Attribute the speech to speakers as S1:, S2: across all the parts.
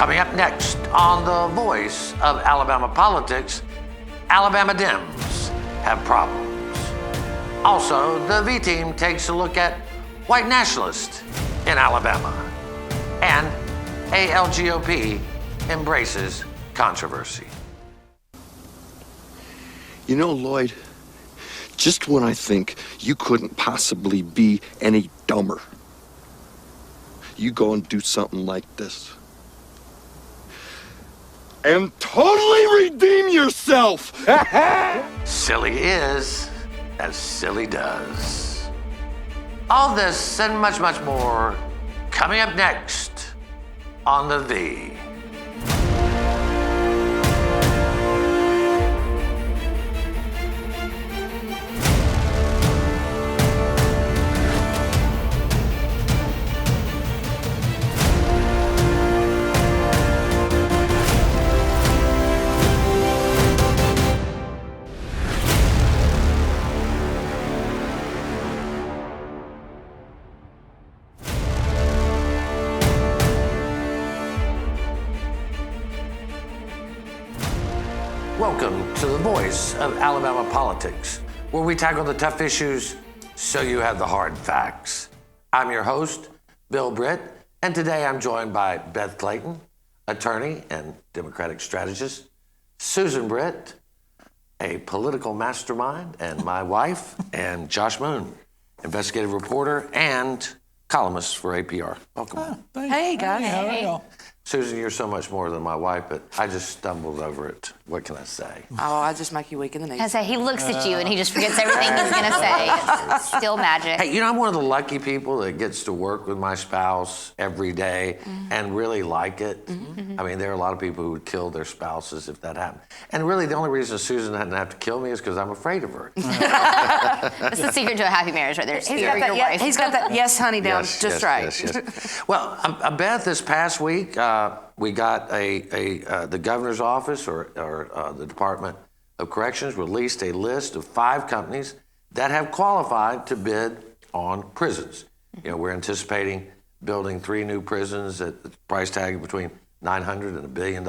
S1: Coming up next on The Voice of Alabama Politics, Alabama Dems have problems. Also, the V Team takes a look at white nationalists in Alabama. And ALGOP embraces controversy.
S2: You know, Lloyd, just when I think you couldn't possibly be any dumber, you go and do something like this. And totally redeem yourself!
S1: Silly is as silly does. All this and much, much more coming up next on The V. Welcome to The Voice of Alabama Politics, where we tackle the tough issues so you have the hard facts. I'm your host, Bill Britt, and today I'm joined by Beth Clayton, attorney and Democratic strategist, Susan Britt, a political mastermind, and my wife, and Josh Moon, investigative reporter and columnist for APR. Welcome.
S3: Hey, guys.
S4: How are y'all?
S1: Susan, you're so much more than my wife, but I just stumbled over it. What can I say?
S3: Oh, I just make you weak in the knees.
S4: I say he looks at you and he just forgets everything he's gonna say. It's still magic.
S1: Hey, you know, I'm one of the lucky people that gets to work with my spouse every day and really like it. I mean, there are a lot of people who would kill their spouses if that happened. And really, the only reason Susan hadn't have to kill me is because I'm afraid of her.
S4: That's the secret to a happy marriage right there.
S3: He's got that, he's got that yes, honey down just right.
S1: Yes. Well, Beth, this past week, we got the governor's office or the Department of Corrections released a list of 5 companies that have qualified to bid on prisons. You know, we're anticipating building 3 new prisons at the price tag between $900 and $1 billion,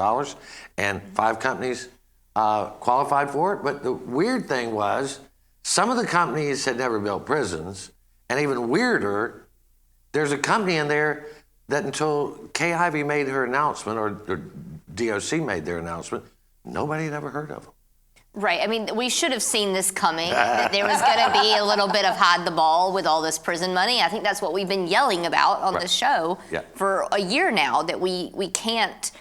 S1: and 5 companies qualified for it. But the weird thing was, some of the companies had never built prisons, and even weirder, there's a company in there that until Kay Ivey made her announcement or DOC made their announcement, nobody had ever heard of them.
S4: Right. I mean, we should have seen this coming, that there was going to be a little bit of hide the ball with all this prison money. I think that's what we've been yelling about on this show for a year now, that we can't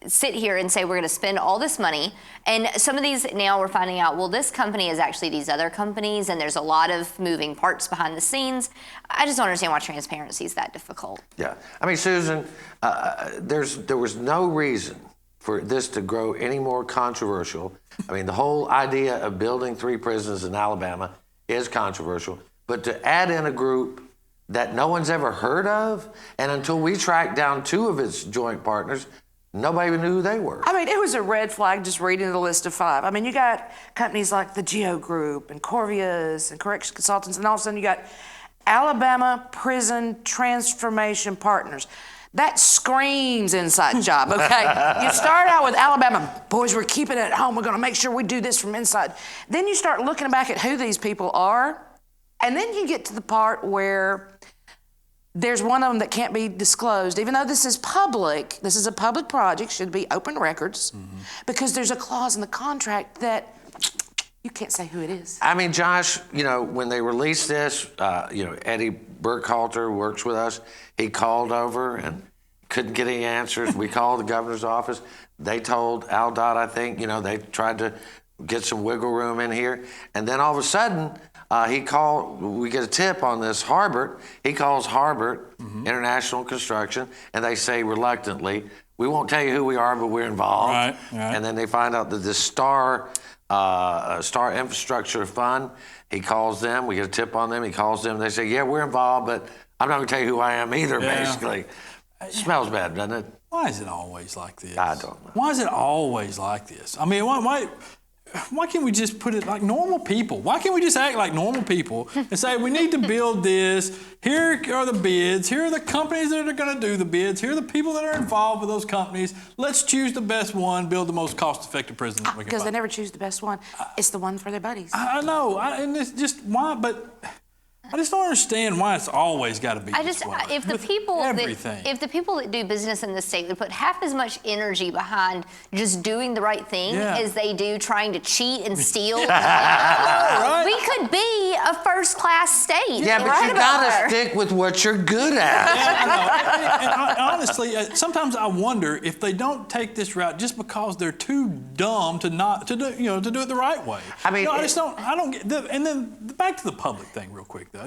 S4: sit here and say we're going to spend all this money. And some of these now we're finding out, well, this company is actually these other companies, and there's a lot of moving parts behind the scenes. I just don't understand why transparency is that difficult.
S1: Yeah. I mean, Susan, there was no reason for this to grow any more controversial. I mean, the whole idea of building 3 prisons in Alabama is controversial, but to add in a group that no one's ever heard of, and until we tracked down 2 of its joint partners, nobody even knew who they were.
S3: I mean, it was a red flag just reading the list of 5. I mean, you got companies like the Geo Group and Corvias and Correction Consultants, and all of a sudden you got Alabama Prison Transformation Partners. That screams inside job, okay? You start out with Alabama, boys, we're keeping it at home. We're gonna make sure we do this from inside. Then you start looking back at who these people are, and then you get to the part where there's one of them that can't be disclosed, even though this is public. This is a public project, should be open records, because there's a clause in the contract that you can't say who it is.
S1: I mean, Josh, you know, when they released this, you know, Eddie Burkhalter works with us. He called over and couldn't get any answers. We called the governor's office. They told ALDOT, I think, you know, they tried to get some wiggle room in here. And then all of a sudden, we get a tip on this Harbert. He calls Harbert International Construction, and they say reluctantly, we won't tell you who we are, but we're involved.
S5: Right.
S1: And then they find out that this Star Infrastructure Fund, he calls them, we get a tip on them, he calls them, they say, yeah, we're involved, but I'm not gonna tell you who I am either, basically. Smells bad, doesn't it?
S5: Why is it always like this?
S1: I don't know.
S5: Why is it always like this? I mean, why why can't we just put it like normal people? Why can't we just act like normal people and say, we need to build this, here are the bids, here are the companies that are gonna do the bids, here are the people that are involved with those companies, let's choose the best one, build the most cost-effective prison that we can
S3: Because they
S5: find.
S3: never choose the best one. It's the one for their buddies.
S5: I know, and it's just, why, but I just don't understand why it's always gotta be this way.
S4: If the
S5: with
S4: people
S5: everything.
S4: if the people that do business in the state would put half as much energy behind just doing the right thing as they do trying to cheat and steal,
S5: Right?
S4: we could be a first-class state.
S1: Yeah, but
S4: right
S1: you
S4: about
S1: gotta
S4: there.
S1: stick with what you're good at.
S5: Honestly, sometimes I wonder if they don't take this route just because they're too dumb to do it the right way.
S1: I mean,
S5: I don't get. And then back to the public thing, real quick though.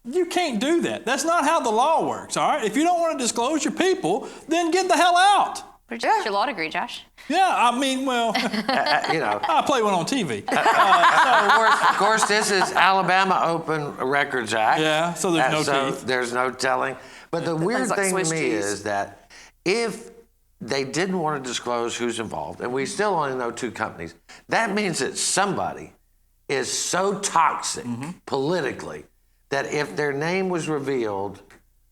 S5: You can't do that. That's not how the law works. All right. If you don't want to disclose your people, then get the hell out.
S4: Where's your law degree, Josh?
S5: Yeah, I mean, well, I play one on TV.
S1: Of course, this is Alabama Open Records Act.
S5: Yeah, so there's no teeth.
S1: There's no telling. But the weird
S3: like
S1: thing to
S3: Swiss
S1: me
S3: cheese.
S1: is that if they didn't want to disclose who's involved, and we still only know 2 companies, that means that somebody is so toxic politically that if their name was revealed,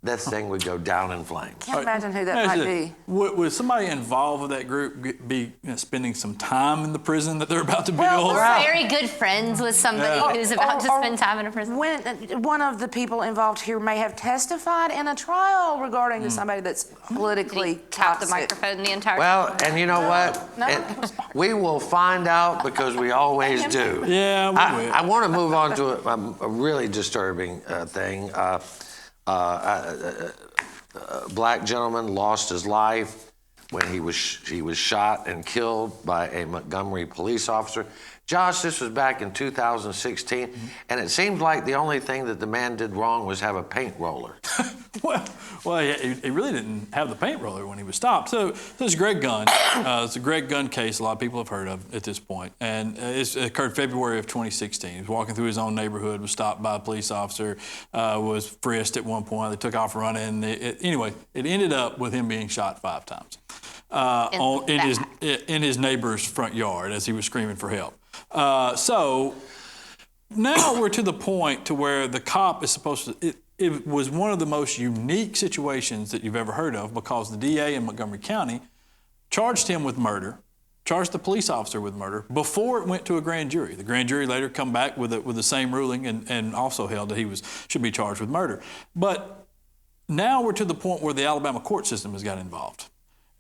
S1: that thing would go down in flames.
S3: Can't imagine who that might be.
S5: Would somebody involved with that group be spending some time in the prison that they're about to build?
S4: Very good friends with somebody who's about to spend time in a prison.
S3: When one of the people involved here may have testified in a trial regarding somebody that's politically
S4: Tap the
S3: toxic.
S4: microphone the entire
S1: Well, and you know what?
S3: No.
S1: We will find out because we always do.
S5: Yeah, we will.
S1: I want to move on to a really disturbing thing. A black gentleman lost his life when he was shot and killed by a Montgomery police officer. Josh, this was back in 2016, and it seems like the only thing that the man did wrong was have a paint roller.
S5: Well, he really didn't have the paint roller when he was stopped. So this is Greg Gunn. It's a Greg Gunn case a lot of people have heard of at this point. And it occurred February of 2016. He was walking through his own neighborhood, was stopped by a police officer, was frisked at one point. They took off running. Anyway, it ended up with him being shot 5 times in his neighbor's front yard as he was screaming for help. So now we're to the point to where the cop is supposed to... It was one of the most unique situations that you've ever heard of because the DA in Montgomery County charged him with murder, charged the police officer with murder before it went to a grand jury. The grand jury later come back with the same ruling and also held that he should be charged with murder. But now we're to the point where the Alabama court system has got involved.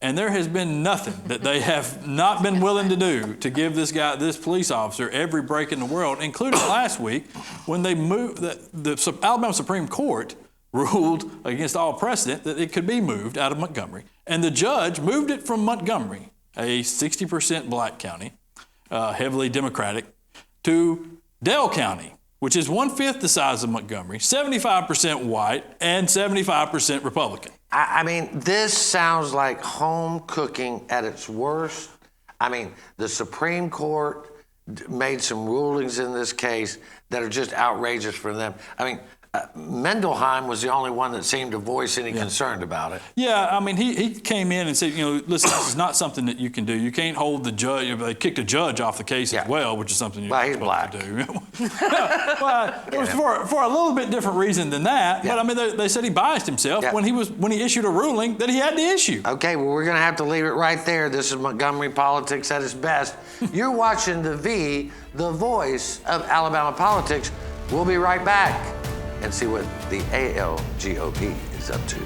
S5: And there has been nothing that they have not been willing to do to give this police officer every break in the world, including last week when they moved, the Alabama Supreme Court ruled against all precedent that it could be moved out of Montgomery. And the judge moved it from Montgomery, a 60% black county, heavily Democratic, to Dale County, which is 1/5 the size of Montgomery, 75% white, and 75% Republican.
S1: I mean, this sounds like home cooking at its worst. I mean, the Supreme Court made some rulings in this case that are just outrageous for them. I mean, Mendelheim was the only one that seemed to voice any concern about it.
S5: Yeah, I mean, he came in and said, listen, this is not something that you can do. You can't hold the judge. They kicked a judge off the case as well, which is something you're
S1: he's
S5: supposed
S1: black.
S5: to do. Well, it was for a little bit different reason than that.
S1: Yeah.
S5: But I mean, they said he biased himself when he issued a ruling that he had to issue.
S1: Okay, well, we're going to have to leave it right there. This is Montgomery politics at its best. You're watching the voice of Alabama politics. We'll be right back and see what the ALGOP is up to.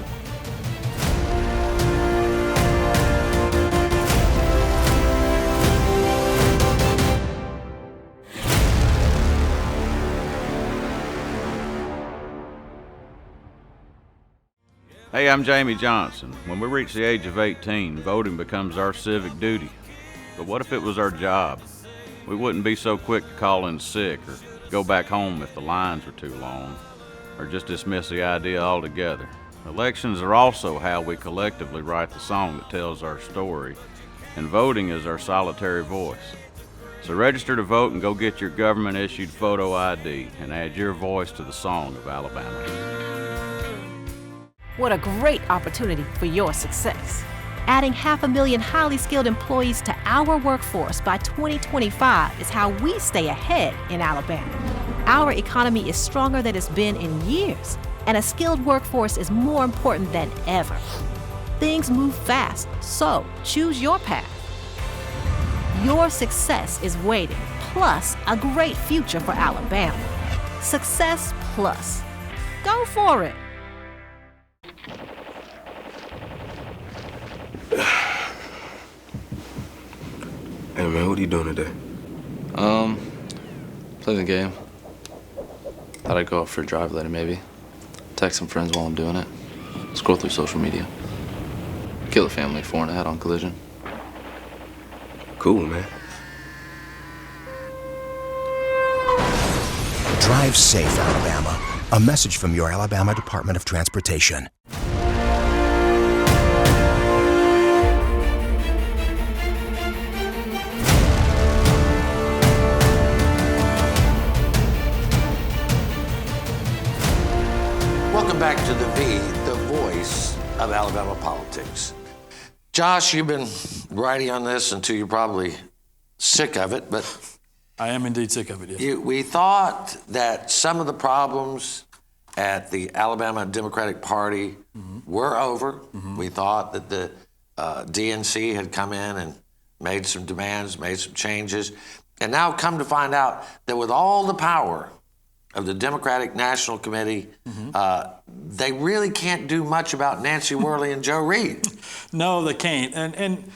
S6: Hey, I'm Jamie Johnson. When we reach the age of 18, voting becomes our civic duty. But what if it was our job? We wouldn't be so quick to call in sick or go back home if the lines were too long, or just dismiss the idea altogether. Elections are also how we collectively write the song that tells our story, and voting is our solitary voice. So register to vote and go get your government-issued photo ID and add your voice to the song of Alabama.
S7: What a great opportunity for your success. Adding 500,000 highly skilled employees to our workforce by 2025 is how we stay ahead in Alabama. Our economy is stronger than it's been in years, and a skilled workforce is more important than ever. Things move fast, so choose your path. Your success is waiting, plus a great future for Alabama. Success Plus. Go for it.
S8: Hey man, what are you doing today?
S9: Play the game. Thought I'd go out for a drive later, maybe. Text some friends while I'm doing it. Scroll through social media. Kill a family 4 and a head on collision.
S8: Cool, man.
S10: Drive safe, Alabama. A message from your Alabama Department of Transportation.
S1: Welcome back to the V, the voice of Alabama politics. Josh, you've been writing on this until you're probably sick of it, but
S5: I am indeed sick of it, yes.
S1: we thought that some of the problems at the Alabama Democratic Party were over. We thought that the DNC had come in and made some demands, made some changes, and now come to find out that with all the power of the Democratic National Committee, they really can't do much about Nancy Worley and Joe Reed.
S5: No, they can't. And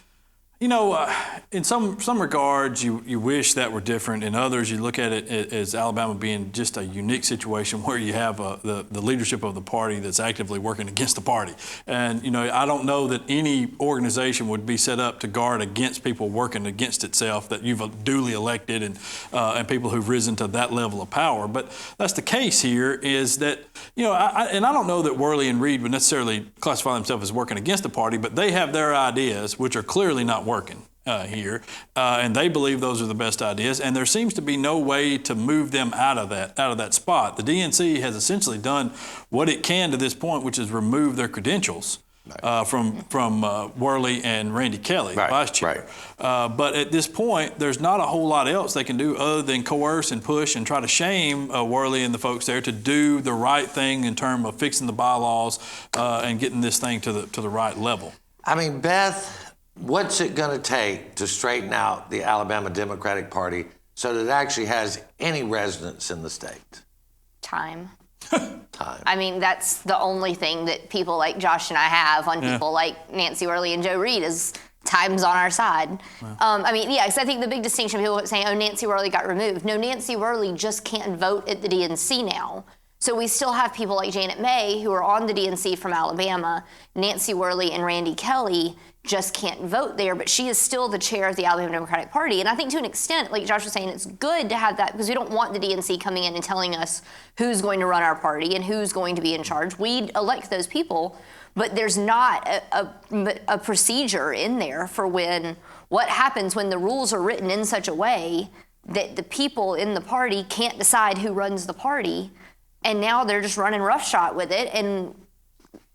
S5: you know, in some regards, you wish that were different. In others, you look at it as Alabama being just a unique situation where you have the leadership of the party that's actively working against the party. And, you know, I don't know that any organization would be set up to guard against people working against itself that you've duly elected and people who've risen to that level of power. But that's the case here is that, you know, I don't know that Worley and Reed would necessarily classify themselves as working against the party, but they have their ideas, which are clearly not working here, and they believe those are the best ideas, and there seems to be no way to move them out of that spot. The DNC has essentially done what it can to this point, which is remove their credentials from Worley and Randy Kelly, vice chair. But at this point, there's not a whole lot else they can do other than coerce and push and try to shame Worley and the folks there to do the right thing in terms of fixing the bylaws and getting this thing to the right level.
S1: I mean, Beth, what's it going to take to straighten out the Alabama Democratic Party so that it actually has any resonance in the state?
S4: Time.
S1: Time.
S4: I mean, that's the only thing that people like Josh and I have on people like Nancy Worley and Joe Reed is time's on our side. I mean, yeah, because I think the big distinction, people saying, oh, Nancy Worley got removed. No, Nancy Worley just can't vote at the DNC now. So we still have people like Janet May who are on the DNC from Alabama. Nancy Worley and Randy Kelly just can't vote there, but she is still the chair of the Alabama Democratic Party. And I think to an extent, like Josh was saying, it's good to have that because we don't want the DNC coming in and telling us who's going to run our party and who's going to be in charge. We elect those people, but there's not a procedure in there for what happens when the rules are written in such a way that the people in the party can't decide who runs the party. And now they're just running roughshod with it, and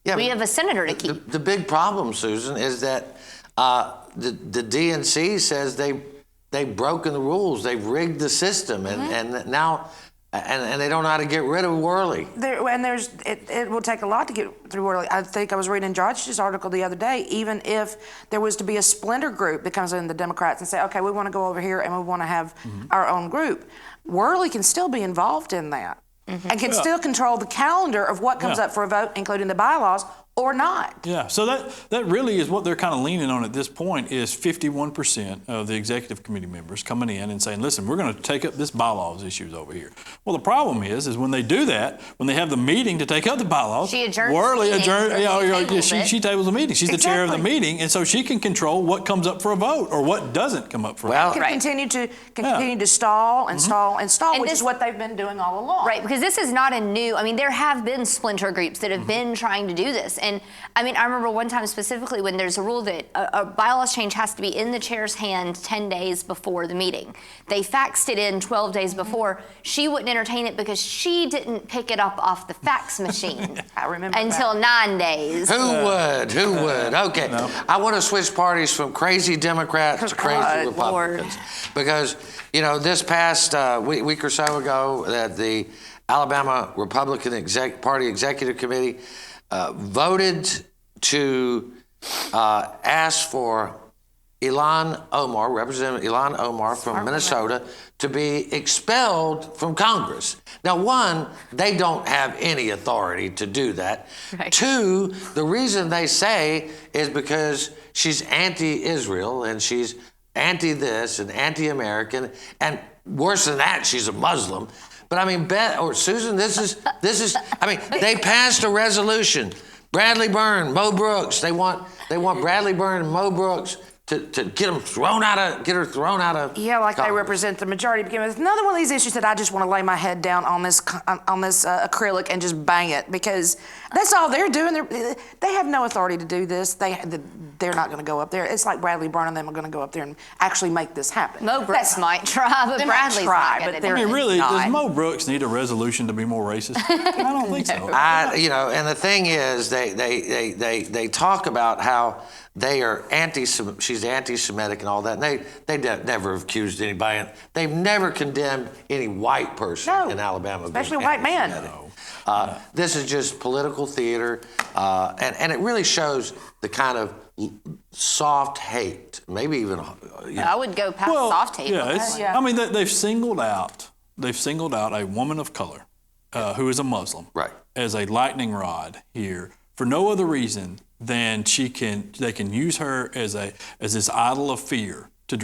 S4: we have a senator to keep.
S1: The big problem, Susan, is that the DNC says they've broken the rules, they've rigged the system, and now they don't know how to get rid of Worley.
S3: It will take a lot to get through Worley. I think I was reading Josh's article the other day. Even if there was to be a splinter group that comes in the Democrats and say, okay, we want to go over here and we want to have our own group, Worley can still be involved in that. And can still control the calendar of what comes up for a vote, including the bylaws, or not.
S5: Yeah, so that really is what they're kind of leaning on at this point is 51% of the executive committee members coming in and saying, listen, we're going to take up this bylaws issues over here. Well, the problem is when they do that, when they have the meeting to take up the bylaws,
S4: she adjourns
S5: Worley
S4: adjourns.
S5: she tables the meeting. She's the chair of the meeting, and so she can control what comes up for a vote or what doesn't come up for a vote.
S3: Can continue to stall and stall and stall, which is what they've been doing all along.
S4: Right, because this is not a new, I mean, there have been splinter groups that have been trying to do this. And I mean, I remember one time specifically when there's a rule that a bylaws change has to be in the chair's hand 10 days before the meeting. They faxed it in 12 days before. She wouldn't entertain it because she didn't pick it up off the fax machine.
S3: I remember
S4: until 9 days.
S1: Who would? Okay. No. I want to switch parties from crazy Democrats to crazy Republicans. Because, this past week or so ago, that the Alabama Republican Party Executive Committee voted to ask for Representative Ilhan Omar from Minnesota, to be expelled from Congress. Now, one, they don't have any authority to do that. Right. Two, the reason they say is because she's anti-Israel and she's anti-this and anti-American, and worse than that, she's a Muslim. But I mean, Beth or Susan, this is. I mean, they passed a resolution. Bradley Byrne, Mo Brooks. They want Bradley Byrne and Mo Brooks to get her thrown out of.
S3: Yeah, like
S1: Congress.
S3: They represent the majority. It's another one of these issues that I just want to lay my head down on this acrylic and just bang it, because that's all they're doing. They have no authority to do this. They're not going to go up there. It's like Bradley Byrne and them are going to go up there and actually make this happen.
S4: Mo Brooks might try, but Bradley's not going to do it.
S5: I mean, really, does Mo Brooks need a resolution to be more racist? I don't think so.
S1: And the thing is, they talk about how they are she's anti-Semitic and all that. And they never accused anybody. They've never condemned any white person in Alabama.
S3: Especially a white man.
S1: No. This is just political theater, and it really shows the kind of soft hate, maybe even.
S4: I would go past soft hate.
S5: I mean, they've singled out a woman of color who is a Muslim,
S1: right,
S5: as a lightning rod here for no other reason than they can use her as this idol of fear to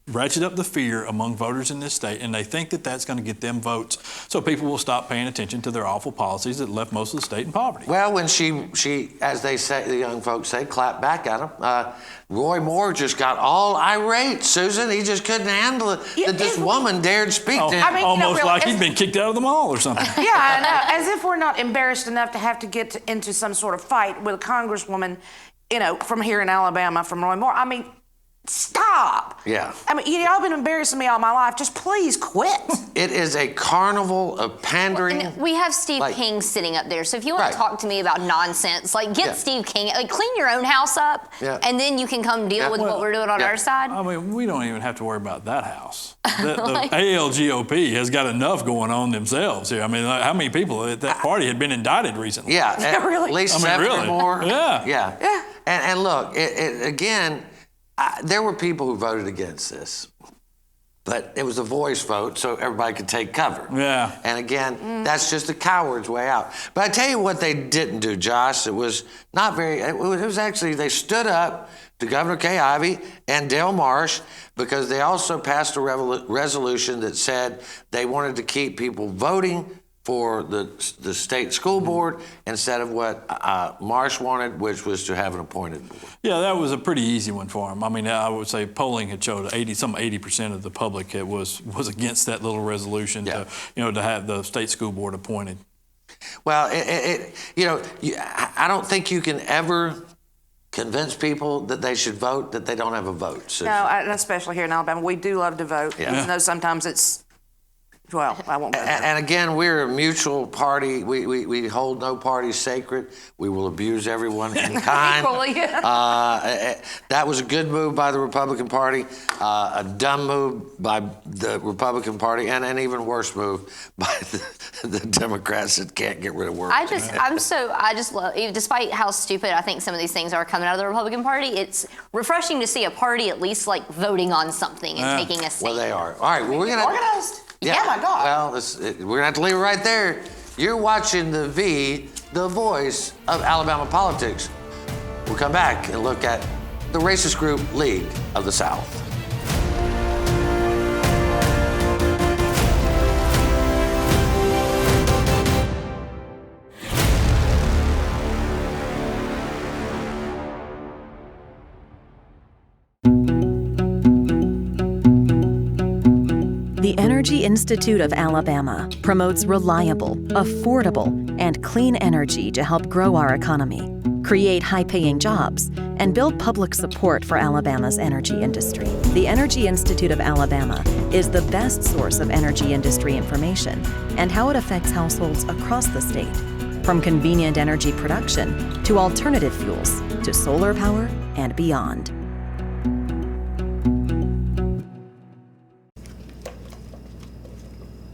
S5: ratchet up the fear among voters in this state, and they think that that's going to get them votes, so people will stop paying attention to their awful policies that left most of the state in poverty.
S1: Well, when she, as they say, the young folks say, clapped back at him, Roy Moore just got all irate, Susan. He just couldn't handle it that this woman dared speak to him.
S5: I mean, almost like he'd been kicked out of the mall or something.
S3: Yeah, I know. As if we're not embarrassed enough to have to get into some sort of fight with a congresswoman, from here in Alabama, from Roy Moore. I mean, stop.
S1: Yeah.
S3: I mean, y'all been embarrassing me all my life. Just please quit.
S1: It is a carnival of pandering.
S4: And we have Steve King sitting up there. So if you want to talk to me about nonsense, get Steve King, clean your own house up, and then you can come deal with what we're doing on our side.
S5: I mean, we don't even have to worry about that house. The ALGOP has got enough going on themselves here. I mean, how many people at that party had been indicted recently?
S1: Yeah,
S3: really?
S1: At least 7 or more.
S5: Yeah.
S1: And look, again, there were people who voted against this, but it was a voice vote, so everybody could take cover.
S5: Yeah.
S1: And again, that's just a coward's way out. But I tell you what they didn't do, Josh. It was not very. It was actually, they stood up to Governor Kay Ivey and Dale Marsh, because they also passed a resolution that said they wanted to keep people voting for the state school board instead of what Marsh wanted, which was to have an appointed board.
S5: Yeah, that was a pretty easy one for him. I mean, I would say polling had showed 80% of the public was against that little resolution to have the state school board appointed.
S1: Well, I don't think you can ever convince people that they should vote that they don't have a vote. So.
S3: No, and especially here in Alabama, we do love to vote, even though sometimes it's. Well, I won't.
S1: And again, we're a mutual party. We hold no party sacred. We will abuse everyone in kind.
S3: Equally.
S1: That was a good move by the Republican Party, a dumb move by the Republican Party, and an even worse move by the Democrats that can't get rid of work.
S4: I just love, despite how stupid I think some of these things are coming out of the Republican Party, it's refreshing to see a party at least taking a stand.
S1: Well, they are. All right, well, we're gonna
S3: organized.
S1: Yeah.
S3: Oh my God.
S1: Well, we're going to have to leave it right there. You're watching the voice of Alabama politics. We'll come back and look at the racist group League of the South.
S11: The Energy Institute of Alabama promotes reliable, affordable, and clean energy to help grow our economy, create high-paying jobs, and build public support for Alabama's energy industry. The Energy Institute of Alabama is the best source of energy industry information and how it affects households across the state, from convenient energy production to alternative fuels to solar power and beyond.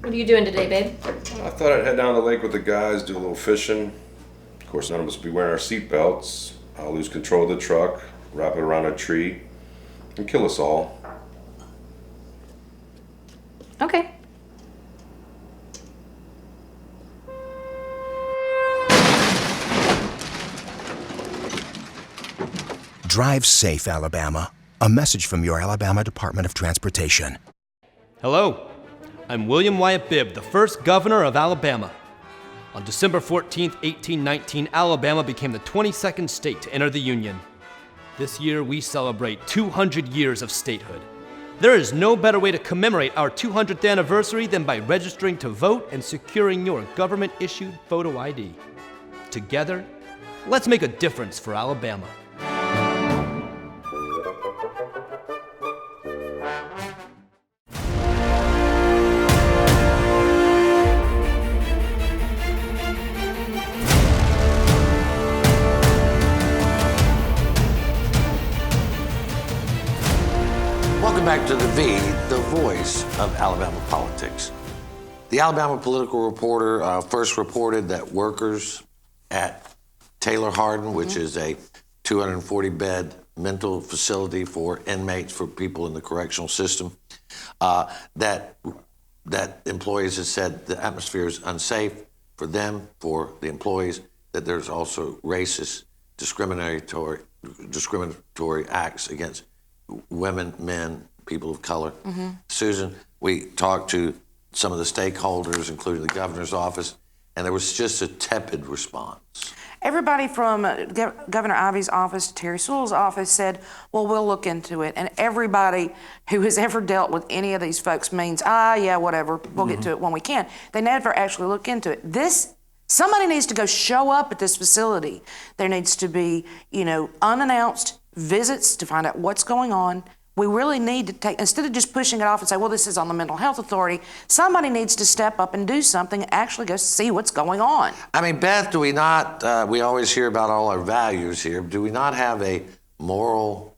S12: What are you doing today, babe?
S13: I thought I'd head down to the lake with the guys, do a little fishing. Of course, none of us will be wearing our seatbelts. I'll lose control of the truck, wrap it around a tree, and kill us all.
S12: Okay.
S10: Drive safe, Alabama. A message from your Alabama Department of Transportation.
S14: Hello, I'm William Wyatt Bibb, the first governor of Alabama. On December 14th, 1819, Alabama became the 22nd state to enter the Union. This year, we celebrate 200 years of statehood. There is no better way to commemorate our 200th anniversary than by registering to vote and securing your government-issued photo ID. Together, let's make a difference for Alabama.
S1: Welcome back to the voice of Alabama politics. The Alabama Political Reporter first reported that workers at Taylor Hardin, which is a 240-bed mental facility for inmates, for people in the correctional system, that employees have said the atmosphere is unsafe for them, for the employees, that there's also racist, discriminatory acts against women, men, people of color. Susan, we talked to some of the stakeholders, including the governor's office, and there was just a tepid response.
S3: Everybody from Governor Ivey's office to Terry Sewell's office said, well, we'll look into it. And everybody who has ever dealt with any of these folks means, yeah, whatever, we'll get to it when we can. They never actually look into it. Somebody needs to go show up at this facility. There needs to be, unannounced visits to find out what's going on. We really need to take, instead of just pushing it off and say, well, this is on the Mental Health Authority, somebody needs to step up and do something and actually go see what's going on.
S1: I mean, Beth, do we not, we always hear about all our values here, do we not have a moral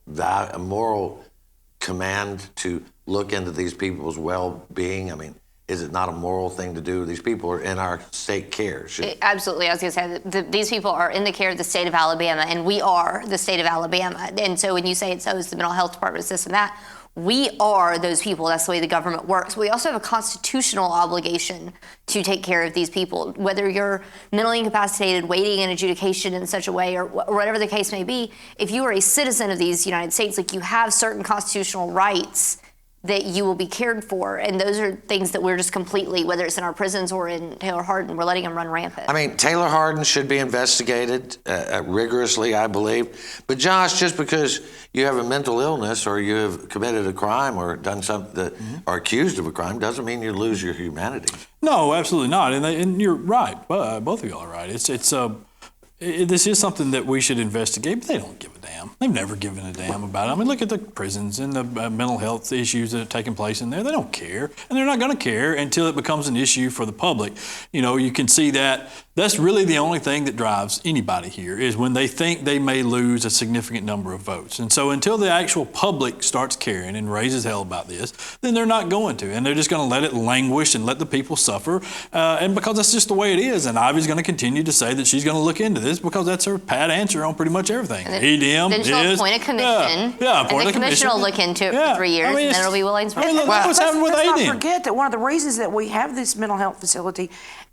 S1: command to look into these people's well-being? I mean, is it not a moral thing to do? These people are in our state care.
S4: Absolutely. I was going to say, these people are in the care of the state of Alabama, and we are the state of Alabama. And so when you say it's the mental health department, it's this and that, we are those people. That's the way the government works. We also have a constitutional obligation to take care of these people, whether you're mentally incapacitated, waiting in adjudication in such a way, or whatever the case may be. If you are a citizen of these United States, you have certain constitutional rights that you will be cared for, and those are things that we're just completely, whether it's in our prisons or in Taylor Hardin, we're letting them run rampant.
S1: I mean, Taylor Hardin should be investigated rigorously, I believe. But Josh, just because you have a mental illness or you have committed a crime or done something that are accused of a crime doesn't mean you lose your humanity.
S5: No, absolutely not. And you're right. Both of y'all are right. This is something that we should investigate, but they don't give a damn. They've never given a damn about it. I mean, look at the prisons and the mental health issues that are taking place in there. They don't care, and they're not going to care until it becomes an issue for the public. You can see that. That's really the only thing that drives anybody here is when they think they may lose a significant number of votes. And so until the actual public starts caring and raises hell about this, then they're not going to. And they're just going to let it languish and let the people suffer. And because that's just the way it is. And Ivy's going to continue to say that she's going to look into this because that's her pat answer on pretty much everything.
S4: Then she'll appoint a commission. And the commission will look into it for 3 years, and then it'll be Williams.
S5: Look what's happened with Aiden.
S3: Let's not forget that one of the reasons that we have this mental health facility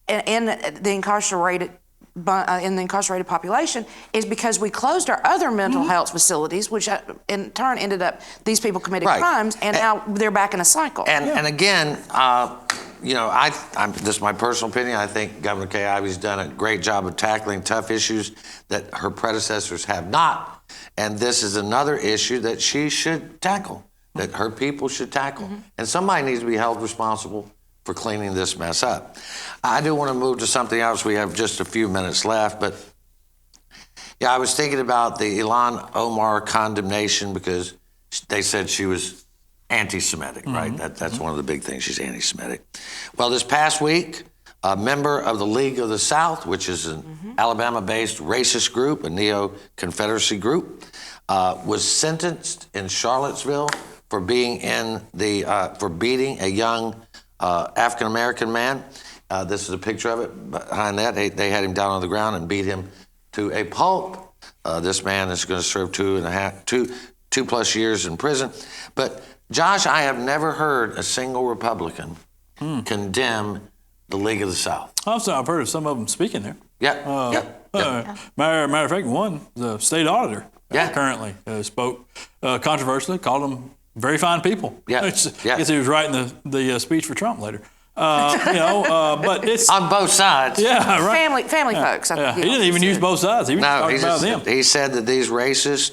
S3: in the incarcerated population is because we closed our other mental health facilities, which in turn ended up these people committing crimes, and now they're back in a cycle.
S1: And again, this is my personal opinion. I think Governor Kay Ivey's done a great job of tackling tough issues that her predecessors have not. And this is another issue that she should tackle, that her people should tackle. And somebody needs to be held responsible for cleaning this mess up. I do want to move to something else. We have just a few minutes left, but yeah, I was thinking about the Ilhan Omar condemnation because they said she was anti-Semitic, right? That's one of the big things. She's anti-Semitic. Well, this past week, a member of the League of the South, which is an Alabama-based racist group, a neo-Confederacy group, was sentenced in Charlottesville for being for beating a young African-American man. This is a picture of it. Behind that, they had him down on the ground and beat him to a pulp. This man is going to serve 2+ years in prison. But Josh, I have never heard a single Republican condemn the League of the South.
S5: Also, I've heard of some of them speaking there.
S1: Yeah.
S5: Matter of fact, one, the state auditor, currently spoke controversially, called them very fine people. I guess he was writing the speech for Trump later. But it's
S1: on both sides.
S5: Yeah, right.
S3: Family folks.
S5: He didn't even use both sides. He was talking about them.
S1: He said that these racist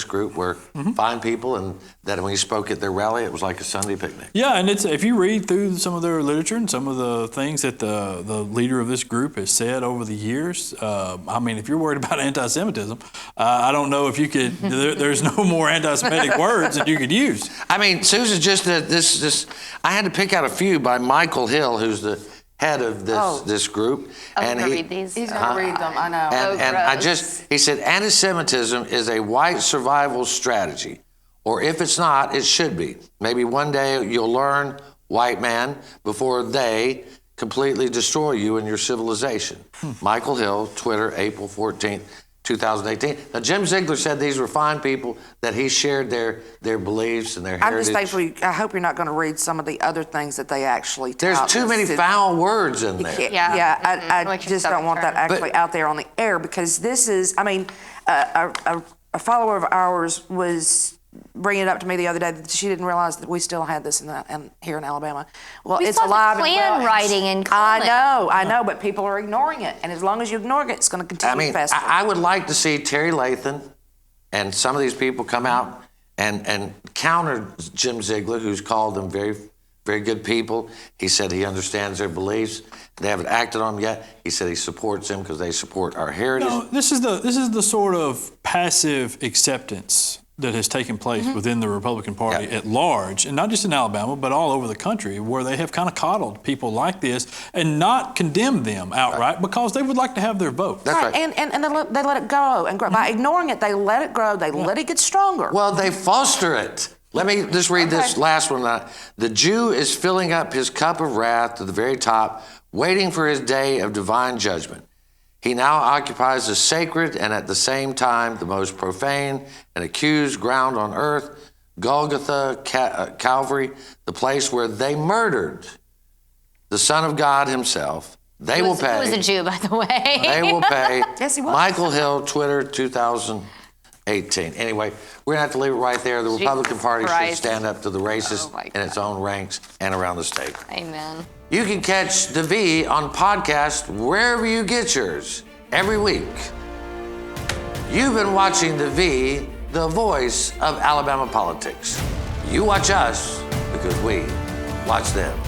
S1: group were fine people, and that when he spoke at their rally, it was like a Sunday picnic.
S5: Yeah, and it's if you read through some of their literature and some of the things that the leader of this group has said over the years, I mean, if you're worried about anti-Semitism, I don't know if you could. There's no more anti-Semitic words that you could use.
S1: I mean, Susan, just this. I had to pick out a few by Michael Hill, who's the head of this group.
S4: And read these.
S3: He's going to read them, I know.
S1: And he said, anti-Semitism is a white survival strategy, or if it's not, it should be. Maybe one day you'll learn, white man, before they completely destroy you and your civilization. Michael Hill, Twitter, April 14th, 2018. Now, Jim Ziegler said these were fine people, that he shared their beliefs and their heritage.
S3: I hope you're not going to read some of the other things that they actually tell.
S1: There's too many foul words in there.
S3: I just don't want that actually out there on the air, because this is, I mean, a follower of ours was bringing it up to me the other day that she didn't realize that we still had this here in Alabama. Well,
S4: we
S3: it's alive and well.
S4: Klan writing in
S3: I know, but people are ignoring it, and as long as you ignore it, it's going to continue to fester.
S1: I would like to see Terry Lathan and some of these people come out and counter Jim Ziegler, who's called them very, very good people. He said he understands their beliefs. They haven't acted on them yet. He said he supports them because they support our heritage.
S5: No, this is the sort of passive acceptance that has taken place within the Republican Party at large, and not just in Alabama, but all over the country, where they have kind of coddled people like this and not condemned them outright because they would like to have their vote.
S1: That's right.
S3: And they let it go and grow. By ignoring it, they let it grow. They let it get stronger.
S1: Well, they foster it. Let me just read this last one. The Jew is filling up his cup of wrath to the very top, waiting for his day of divine judgment. He now occupies the sacred and at the same time the most profane and accused ground on earth, Golgotha, Calvary, the place where they murdered the Son of God himself. They will pay.
S4: He was a Jew, by the way.
S1: They will pay.
S3: Yes, he was.
S1: Michael Hill, Twitter, 2018. Anyway, we're going to have to leave it right there. The Republican Party should stand up to the racists in its own ranks and around the state.
S4: Amen.
S1: You can catch The V on podcast wherever you get yours every week. You've been watching The V, the voice of Alabama politics. You watch us because we watch them.